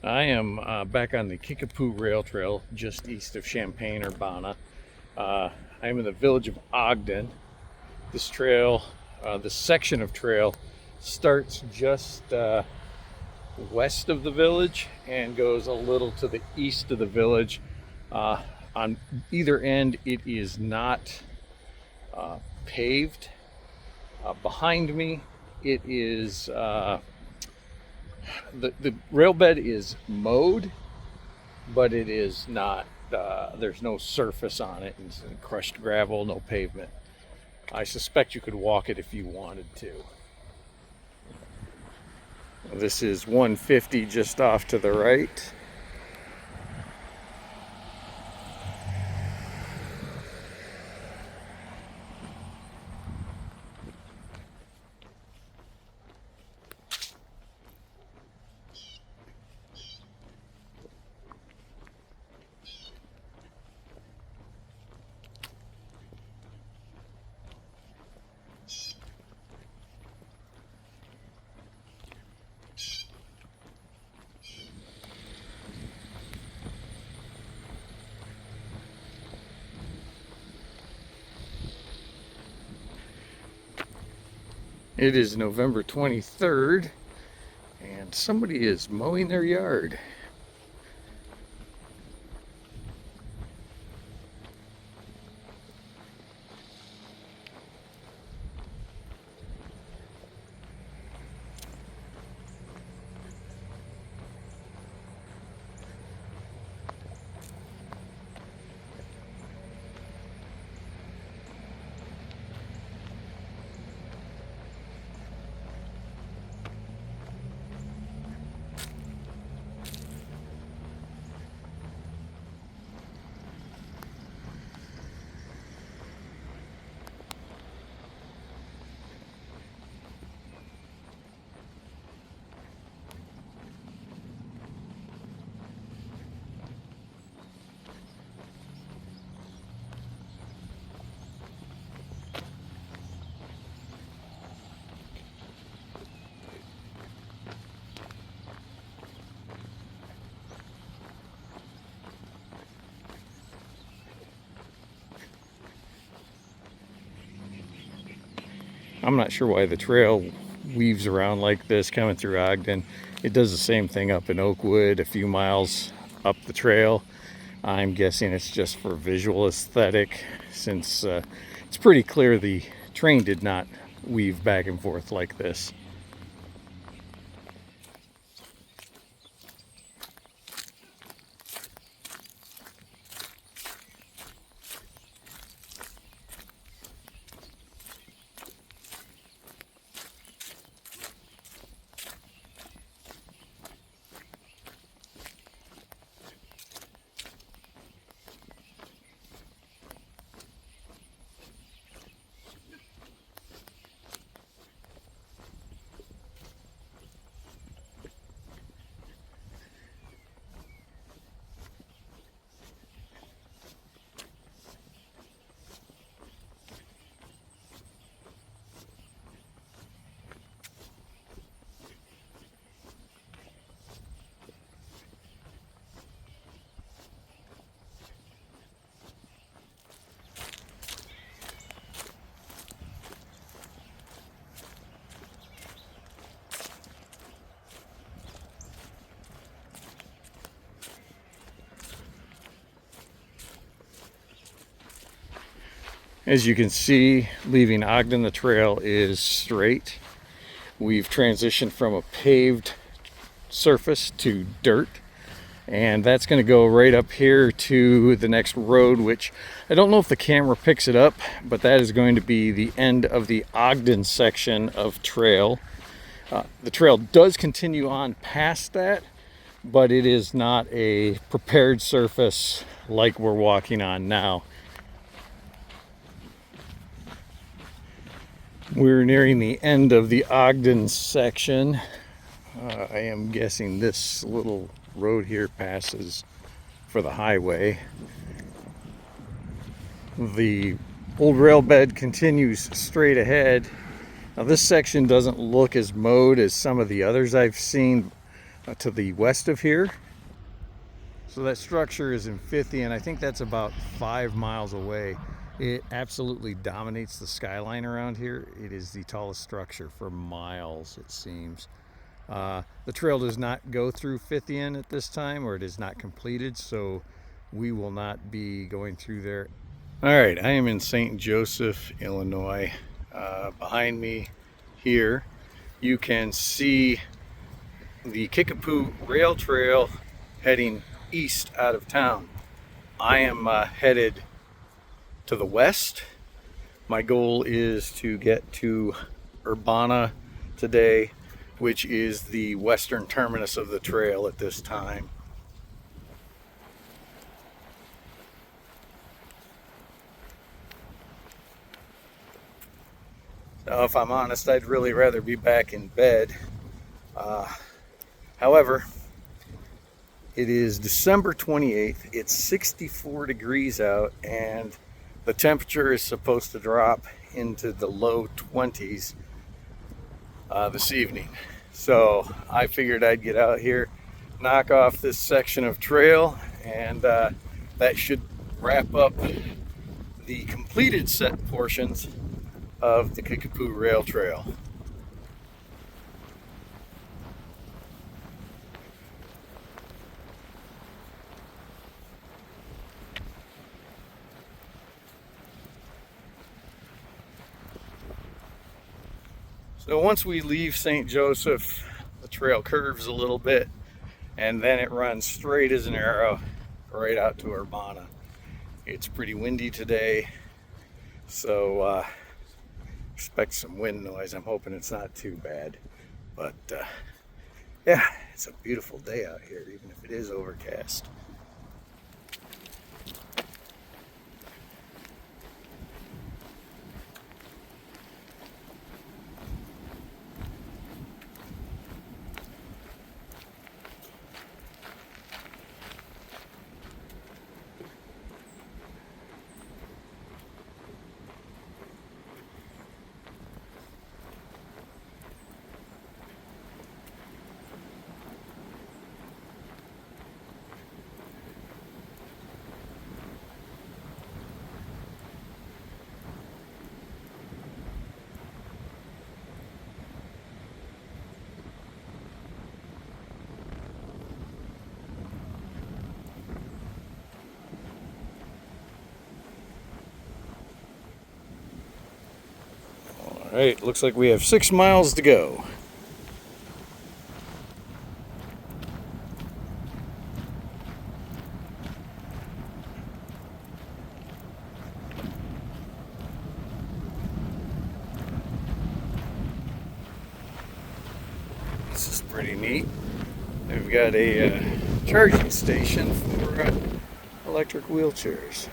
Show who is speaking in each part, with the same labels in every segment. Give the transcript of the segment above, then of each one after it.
Speaker 1: I am back on the Kickapoo Rail Trail just east of Champaign, Urbana. I am in the village of Ogden. This trail, this section of trail starts just west of the village and goes a little to the east of the village. On either end, it is not paved. Behind me, it is the rail bed is mowed, but it is not, there's no surface on it, and it's crushed gravel, no pavement. I suspect you could walk it if you wanted to. This is 150 just off to the right. It is November 23rd, and somebody is mowing their yard. I'm not sure why the trail weaves around like this coming through Ogden. It does the same thing up in Oakwood, a few miles up the trail. I'm guessing it's just for visual aesthetic, since it's pretty clear the train did not weave back and forth like this. As you can see, leaving Ogden, the trail is straight. We've transitioned from a paved surface to dirt, and that's going to go right up here to the next road, which I don't know if the camera picks it up, but that is going to be the end of the Ogden section of trail. The trail does continue on past that, but it is not a prepared surface like we're walking on now. We're nearing the end of the Ogden section. I am guessing this little road here passes for the highway. The old rail bed continues straight ahead. Now this section doesn't look as mowed as some of the others I've seen. to the west of here. So that structure is in 50, and I think that's about 5 miles away. It absolutely dominates the skyline around here. It is the tallest structure for miles, it seems. The trail does not go through 50th at this time, or it is not completed, so we will not be going through there. All right, I am in St. Joseph, Illinois. Behind me here, you can see the Kickapoo Rail Trail heading east out of town. I am headed to the west. My goal is to get to Urbana today, which is the western terminus of the trail at this time. So if I'm honest, I'd really rather be back in bed. However, it is December 28th. It's 64 degrees out, and the temperature is supposed to drop into the low 20s this evening. So I figured I'd get out here, knock off this section of trail, and that should wrap up the completed set portions of the Kickapoo Rail Trail. So once we leave St. Joseph, the trail curves a little bit, and then it runs straight as an arrow right out to Urbana. It's pretty windy today, so expect some wind noise. I'm hoping it's not too bad, but yeah, it's a beautiful day out here, even if it is overcast. All right, looks like we have 6 miles to go. This is pretty neat. They've got a charging station for electric wheelchairs.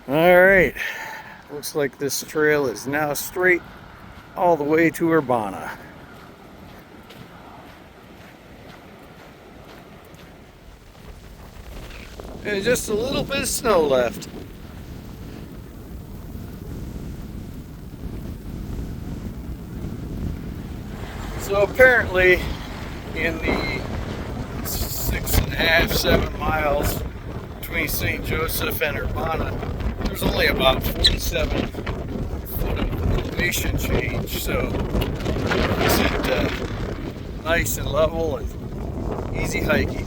Speaker 1: Alright, looks like this trail is now straight all the way to Urbana. And just a little bit of snow left. So apparently in the 6.5, 7 miles between St. Joseph and Urbana, there's only about 47 foot of elevation change, so it's nice and level and easy hiking.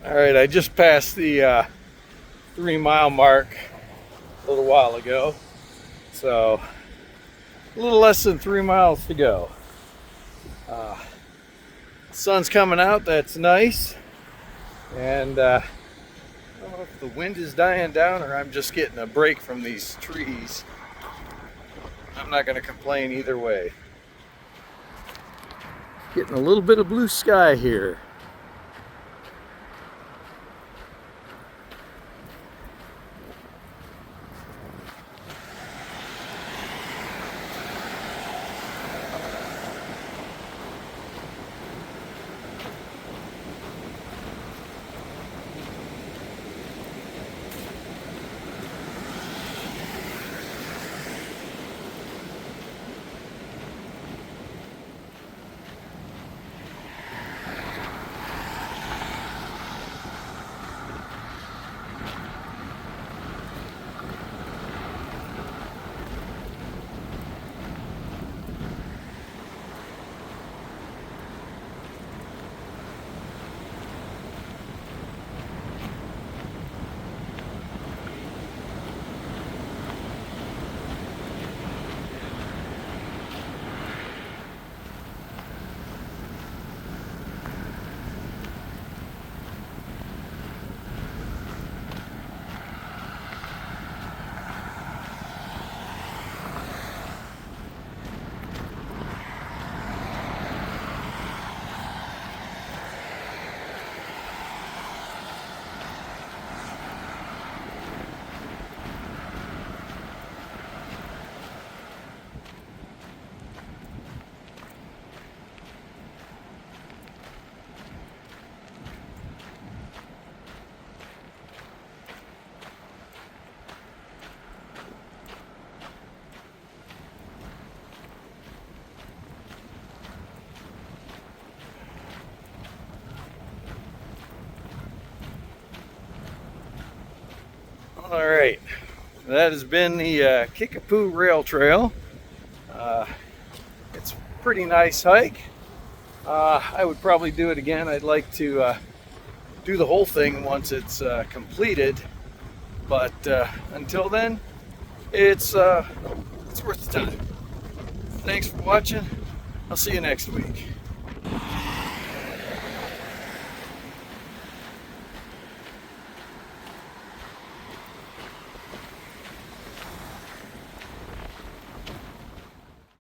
Speaker 1: All right, I just passed the 3-mile mark a little while ago, so a little less than 3 miles to go. Sun's coming out, that's nice, and I don't know if the wind is dying down or I'm just getting a break from these trees. I'm not going to complain either way. Getting a little bit of blue sky here. All right, that has been the Kickapoo Rail Trail. It's a pretty nice hike. I would probably do it again. I'd like to do the whole thing once it's completed, but until then, it's worth the time. Thanks for watching. I'll see you next week.